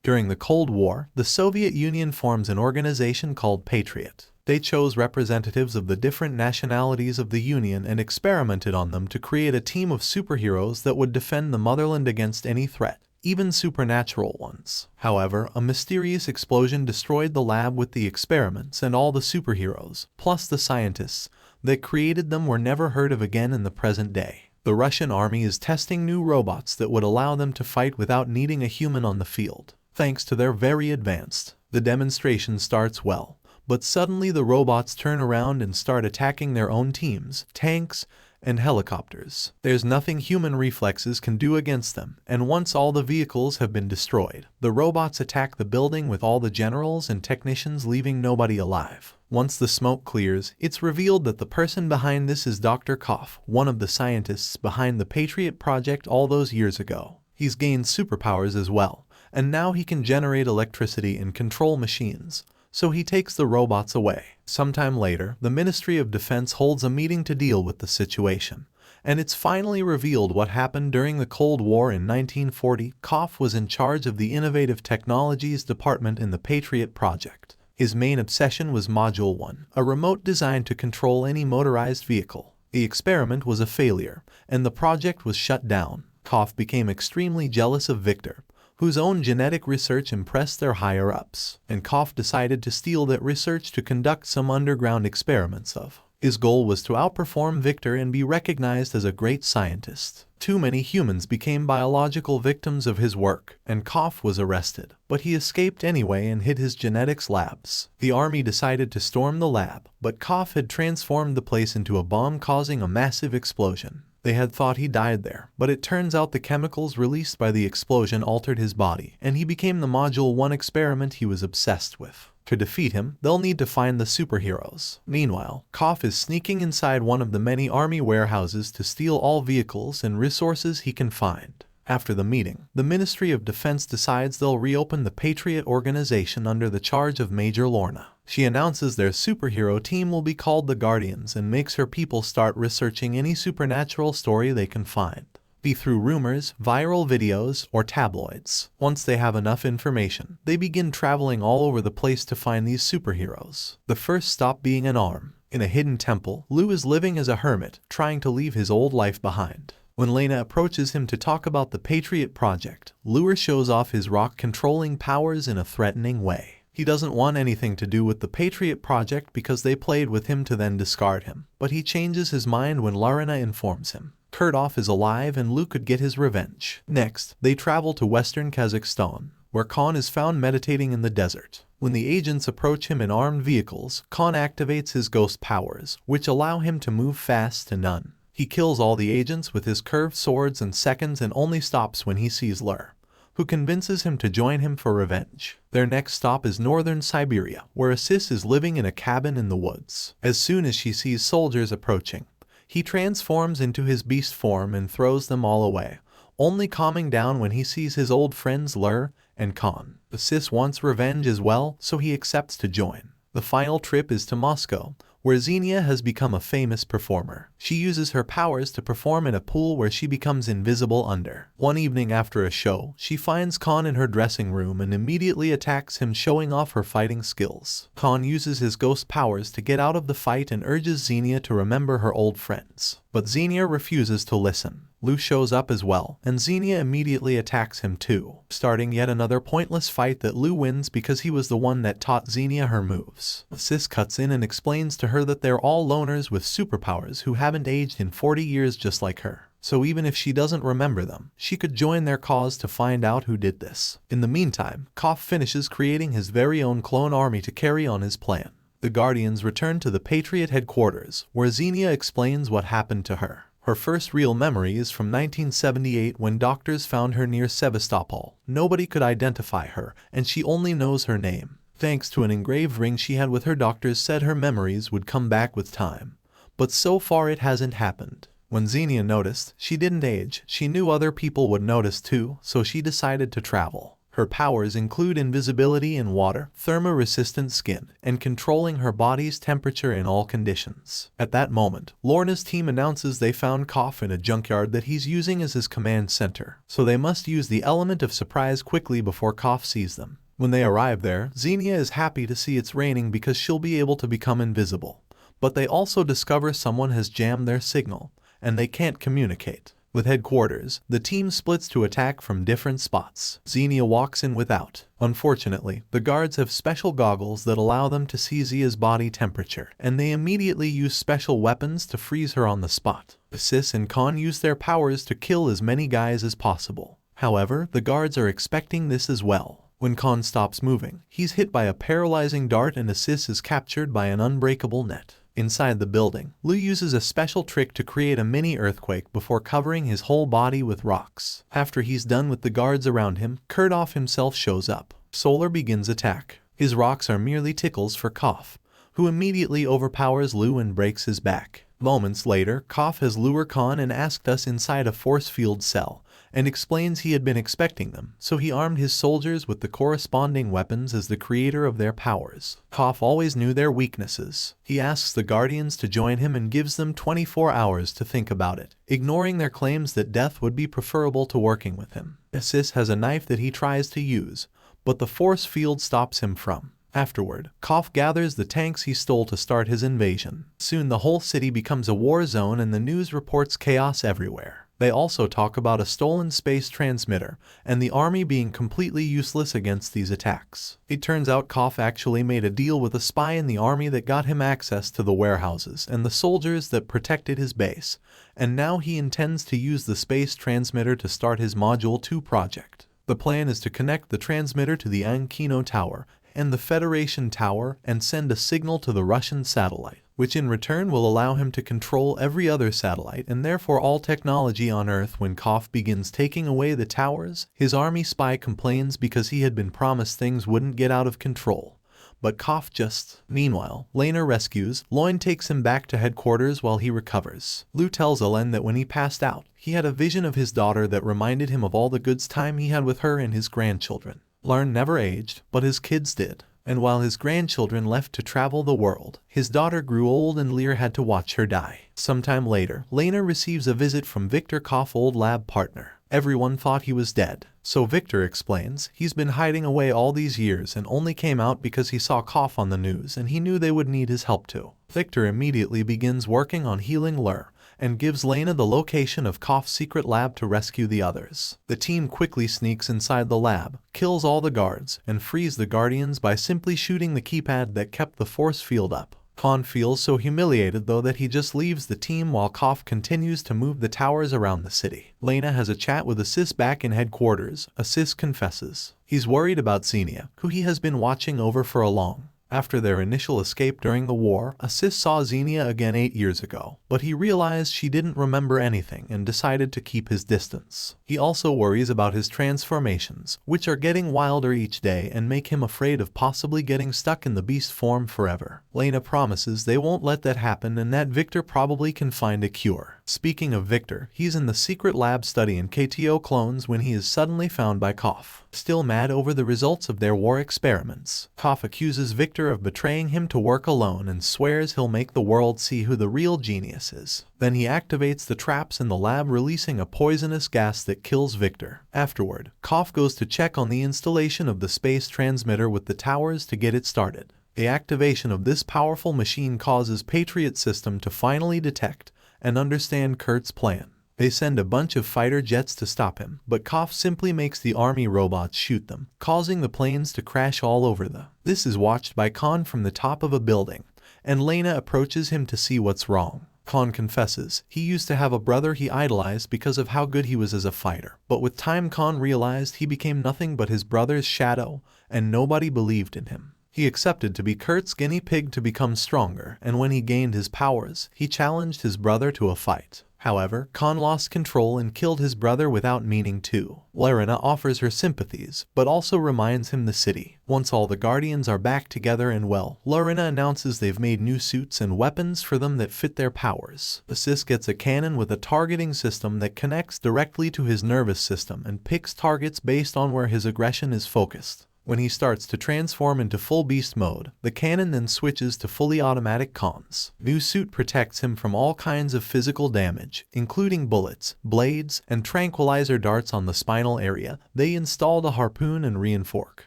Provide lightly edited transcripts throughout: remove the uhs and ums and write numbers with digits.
During the Cold War, the Soviet Union forms an organization called Patriot. They chose representatives of the different nationalities of the Union and experimented on them to create a team of superheroes that would defend the motherland against any threat, even supernatural ones. However, a mysterious explosion destroyed the lab with the experiments, and all the superheroes, plus the scientists that created them, were never heard of again in the present day. The Russian army is testing new robots that would allow them to fight without needing a human on the field. Thanks to their very advanced, the demonstration starts well, but suddenly the robots turn around and start attacking their own teams, tanks, and helicopters. There's nothing human reflexes can do against them, and once all the vehicles have been destroyed, the robots attack the building with all the generals and technicians, leaving nobody alive. Once the smoke clears, it's revealed that the person behind this is Dr. Koff, one of the scientists behind the Patriot project all those years ago. He's gained superpowers as well, and now he can generate electricity and control machines. So he takes the robots away. Sometime later, the Ministry of Defense holds a meeting to deal with the situation, and it's finally revealed what happened during the Cold War in 1940. Koff was in charge of the Innovative Technologies Department in the Patriot project. His main obsession was Module 1, a remote designed to control any motorized vehicle. The experiment was a failure, and the project was shut down. Koff became extremely jealous of Victor, whose own genetic research impressed their higher-ups, and Koff decided to steal that research to conduct some underground experiments of. His goal was to outperform Victor and be recognized as a great scientist. Too many humans became biological victims of his work, and Koff was arrested, but he escaped anyway and hid his genetics labs. The army decided to storm the lab, but Koff had transformed the place into a bomb, causing a massive explosion. They had thought he died there, but it turns out the chemicals released by the explosion altered his body, and he became the Module 1 experiment he was obsessed with. To defeat him, they'll need to find the superheroes. Meanwhile, Koff is sneaking inside one of the many army warehouses to steal all vehicles and resources he can find. After the meeting, the Ministry of Defense decides they'll reopen the Patriot organization under the charge of Major Lorna. She announces their superhero team will be called the Guardians and makes her people start researching any supernatural story they can find, be through rumors, viral videos, or tabloids. Once they have enough information, they begin traveling all over the place to find these superheroes. The first stop being an arm. In a hidden temple, Lou is living as a hermit, trying to leave his old life behind. When Lena approaches him to talk about the Patriot project, Lure shows off his rock-controlling powers in a threatening way. He doesn't want anything to do with the Patriot project because they played with him to then discard him, but he changes his mind when Lorna informs him Kurtov is alive and Lou could get his revenge. Next, they travel to western Kazakhstan, where Khan is found meditating in the desert. When the agents approach him in armed vehicles, Khan activates his ghost powers, which allow him to move fast to none. He kills all the agents with his curved swords in seconds and only stops when he sees Lur, who convinces him to join him for revenge. Their next stop is northern Siberia, where Assis is living in a cabin in the woods. As soon as she sees soldiers approaching, he transforms into his beast form and throws them all away, only calming down when he sees his old friends Lur and Khan. Assis wants revenge as well, so he accepts to join. The final trip is to Moscow, where Xenia has become a famous performer. She uses her powers to perform in a pool where she becomes invisible under. One evening after a show, she finds Khan in her dressing room and immediately attacks him, showing off her fighting skills. Khan uses his ghost powers to get out of the fight and urges Xenia to remember her old friends. But Xenia refuses to listen. Lou shows up as well, and Xenia immediately attacks him too, starting yet another pointless fight that Lou wins because he was the one that taught Xenia her moves. Sis cuts in and explains to her that they're all loners with superpowers who haven't aged in 40 years just like her. So even if she doesn't remember them, she could join their cause to find out who did this. In the meantime, Koff finishes creating his very own clone army to carry on his plan. The Guardians return to the Patriot headquarters, where Xenia explains what happened to her. Her first real memory is from 1978 when doctors found her near Sevastopol. Nobody could identify her, and she only knows her name. Thanks to an engraved ring she had with her, doctors said her memories would come back with time. But so far it hasn't happened. When Xenia noticed she didn't age, she knew other people would notice too, so she decided to travel. Her powers include invisibility in water, thermo-resistant skin, and controlling her body's temperature in all conditions. At that moment, Lorna's team announces they found Koff in a junkyard that he's using as his command center, so they must use the element of surprise quickly before Koff sees them. When they arrive there, Xenia is happy to see it's raining because she'll be able to become invisible. But they also discover someone has jammed their signal, and they can't communicate. With headquarters, the team splits to attack from different spots. Xenia walks in without. Unfortunately, the guards have special goggles that allow them to see Zia's body temperature, and they immediately use special weapons to freeze her on the spot. Sis and Khan use their powers to kill as many guys as possible. However, the guards are expecting this as well. When Khan stops moving, he's hit by a paralyzing dart and Sis is captured by an unbreakable net. Inside the building, Lu uses a special trick to create a mini earthquake before covering his whole body with rocks. After he's done with the guards around him, Kurdov himself shows up. Solar begins attack. His rocks are merely tickles for Koff, who immediately overpowers Lu and breaks his back. Moments later, Koff has lured Khan and asked us inside a force field cell, and explains he had been expecting them, so he armed his soldiers with the corresponding weapons as the creator of their powers. Koff always knew their weaknesses. He asks the Guardians to join him and gives them 24 hours to think about it, ignoring their claims that death would be preferable to working with him. Sis has a knife that he tries to use, but the force field stops him from. Afterward, Koff gathers the tanks he stole to start his invasion. Soon the whole city becomes a war zone and the news reports chaos everywhere. They also talk about a stolen space transmitter and the army being completely useless against these attacks. It turns out Koff actually made a deal with a spy in the army that got him access to the warehouses and the soldiers that protected his base, and now he intends to use the space transmitter to start his Module 2 project. The plan is to connect the transmitter to the Ankino Tower and the Federation Tower and send a signal to the Russian satellite, which in return will allow him to control every other satellite and therefore all technology on Earth. When Koff begins taking away the towers, his army spy complains because he had been promised things wouldn't get out of control. But Koff just... Meanwhile, Lena rescues. Loin takes him back to headquarters while he recovers. Lu tells Elen that when he passed out, he had a vision of his daughter that reminded him of all the good time he had with her and his grandchildren. Larn never aged, but his kids did. And while his grandchildren left to travel the world, his daughter grew old and Lear had to watch her die. Sometime later, Lena receives a visit from Victor Koff's old lab partner. Everyone thought he was dead. So Victor explains he's been hiding away all these years and only came out because he saw Koff on the news and he knew they would need his help too. Victor immediately begins working on healing Lur and gives Lena the location of Koff's secret lab to rescue the others. The team quickly sneaks inside the lab, kills all the guards, and frees the Guardians by simply shooting the keypad that kept the force field up. Khan feels so humiliated though that he just leaves the team while Koff continues to move the towers around the city. Lena has a chat with Sis back in headquarters. Sis confesses he's worried about Xenia, who he has been watching over for a long. After their initial escape during the war, Sis saw Xenia again 8 years ago, but he realized she didn't remember anything and decided to keep his distance. He also worries about his transformations, which are getting wilder each day and make him afraid of possibly getting stuck in the beast form forever. Lena promises they won't let that happen and that Victor probably can find a cure. Speaking of Victor, he's in the secret lab studying KTO clones when he is suddenly found by Koff. Still mad over the results of their war experiments, Koff accuses Victor of betraying him to work alone and swears he'll make the world see who the real genius is. Then he activates the traps in the lab, releasing a poisonous gas that kills Victor. Afterward, Koff goes to check on the installation of the space transmitter with the towers to get it started. The activation of this powerful machine causes Patriot System to finally detect and understand Kurt's plan. They send a bunch of fighter jets to stop him, but Koff simply makes the army robots shoot them, causing the planes to crash all over them. This is watched by Khan from the top of a building, and Lena approaches him to see what's wrong. Khan confesses he used to have a brother he idolized because of how good he was as a fighter, but with time Khan realized he became nothing but his brother's shadow, and nobody believed in him. He accepted to be Kurt's guinea pig to become stronger, and when he gained his powers, he challenged his brother to a fight. However, Khan lost control and killed his brother without meaning to. Laurina offers her sympathies, but also reminds him the city. Once all the Guardians are back together and well, Laurina announces they've made new suits and weapons for them that fit their powers. Assist gets a cannon with a targeting system that connects directly to his nervous system and picks targets based on where his aggression is focused. When he starts to transform into full beast mode, the cannon then switches to fully automatic cons. New suit protects him from all kinds of physical damage, including bullets, blades, and tranquilizer darts on the spinal area. They installed a harpoon and reinforce.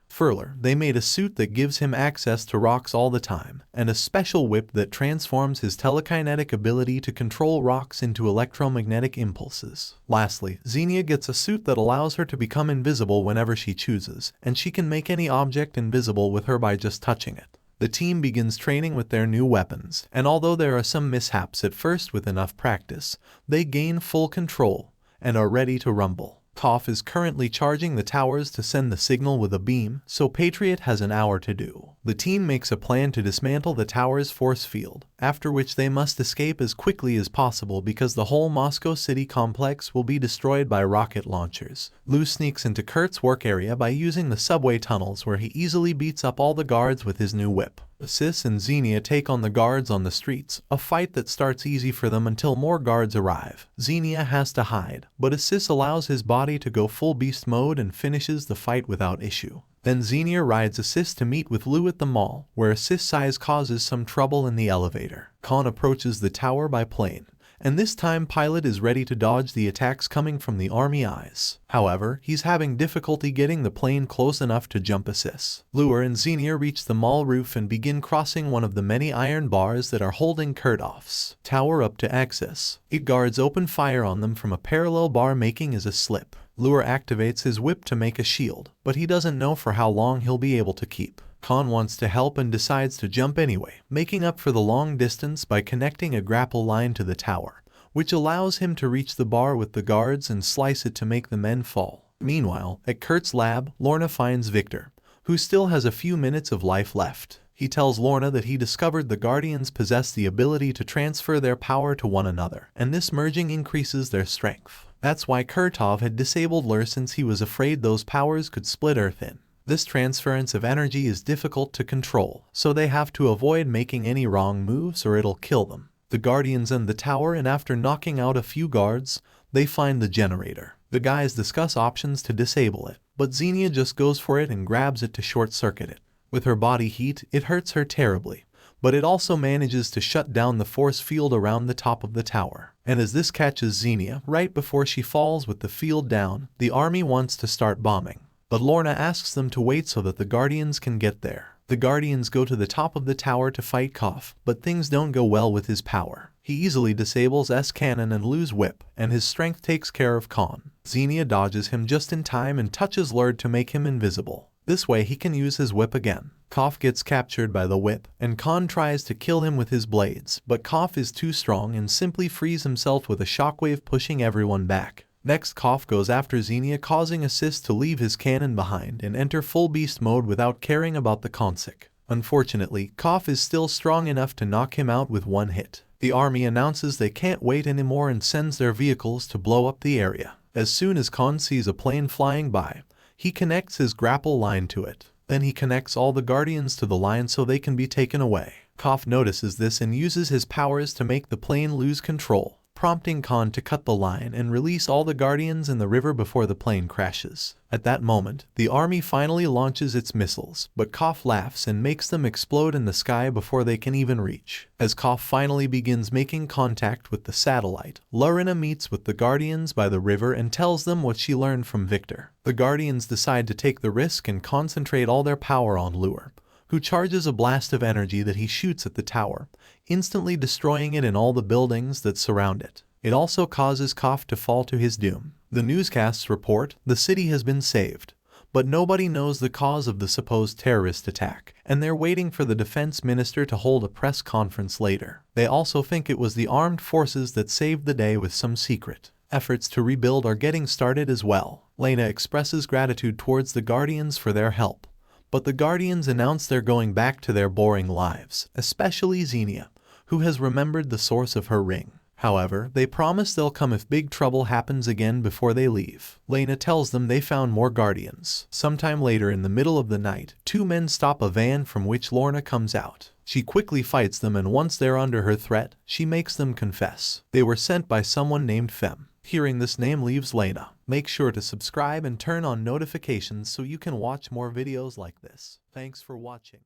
Further, they made a suit that gives him access to rocks all the time, and a special whip that transforms his telekinetic ability to control rocks into electromagnetic impulses. Lastly, Xenia gets a suit that allows her to become invisible whenever she chooses, and she can make any object invisible with her by just touching it. The team begins training with their new weapons, and although there are some mishaps at first with enough practice, they gain full control and are ready to rumble. Toph is currently charging the towers to send the signal with a beam, so Patriot has an hour to do. The team makes a plan to dismantle the tower's force field, after which they must escape as quickly as possible because the whole Moscow City complex will be destroyed by rocket launchers. Lou sneaks into Kurt's work area by using the subway tunnels where he easily beats up all the guards with his new whip. Sis and Xenia take on the guards on the streets, a fight that starts easy for them until more guards arrive. Xenia has to hide, but Sis allows his body to go full beast mode and finishes the fight without issue. Then Xenia rides Sis to meet with Lou at the mall, where Sis size causes some trouble in the elevator. Khan approaches the tower by plane, and this time Pilot is ready to dodge the attacks coming from the army eyes. However, he's having difficulty getting the plane close enough to jump Sis. Lure and Xenia reach the mall roof and begin crossing one of the many iron bars that are holding Kurtoff's tower up to access. 8 guards open fire on them from a parallel bar, making as a slip. Lure activates his whip to make a shield, but he doesn't know for how long he'll be able to keep. Khan wants to help and decides to jump anyway, making up for the long distance by connecting a grapple line to the tower, which allows him to reach the bar with the guards and slice it to make the men fall. Meanwhile, at Kurt's lab, Lorna finds Victor, who still has a few minutes of life left. He tells Lorna that he discovered the Guardians possess the ability to transfer their power to one another, and this merging increases their strength. That's why Kurtov had disabled Lur, since he was afraid those powers could split Earth in. This transference of energy is difficult to control, so they have to avoid making any wrong moves or it'll kill them. The Guardians end the tower, and after knocking out a few guards, they find the generator. The guys discuss options to disable it, but Xenia just goes for it and grabs it to short-circuit it. With her body heat, it hurts her terribly, but it also manages to shut down the force field around the top of the tower. And as this catches Xenia right before she falls with the field down, the army wants to start bombing. But Lorna asks them to wait so that the Guardians can get there. The Guardians go to the top of the tower to fight Koff, but things don't go well with his power. He easily disables S-Cannon and Lou's whip, and his strength takes care of Khan. Xenia dodges him just in time and touches Lurd to make him invisible. This way he can use his whip again. Koff gets captured by the whip, and Khan tries to kill him with his blades, but Koff is too strong and simply frees himself with a shockwave, pushing everyone back. Next, Koff goes after Xenia, causing Assist to leave his cannon behind and enter full beast mode without caring about the Consec. Unfortunately, Koff is still strong enough to knock him out with one hit. The army announces they can't wait anymore and sends their vehicles to blow up the area. As soon as Khan sees a plane flying by, he connects his grapple line to it. Then he connects all the Guardians to the line so they can be taken away. Koff notices this and uses his powers to make the plane lose control, prompting Khan to cut the line and release all the Guardians in the river before the plane crashes. At that moment, the army finally launches its missiles, but Koff laughs and makes them explode in the sky before they can even reach. As Koff finally begins making contact with the satellite, Lorena meets with the Guardians by the river and tells them what she learned from Victor. The Guardians decide to take the risk and concentrate all their power on Lure, who charges a blast of energy that he shoots at the tower, instantly destroying it and all the buildings that surround it. It also causes Koff to fall to his doom. The newscasts report the city has been saved, but nobody knows the cause of the supposed terrorist attack, and they're waiting for the defense minister to hold a press conference later. They also think it was the armed forces that saved the day, with some secret efforts to rebuild are getting started as well. Lena expresses gratitude towards the Guardians for their help, but the Guardians announce they're going back to their boring lives, especially Xenia, who has remembered the source of her ring. However, they promise they'll come if big trouble happens again before they leave. Lena tells them they found more guardians. Sometime later in the middle of the night, two men stop a van from which Lorna comes out. She quickly fights them, and once they're under her threat, she makes them confess. They were sent by someone named Fem. Hearing this name leaves Lena. Make sure to subscribe and turn on notifications so you can watch more videos like this. Thanks for watching.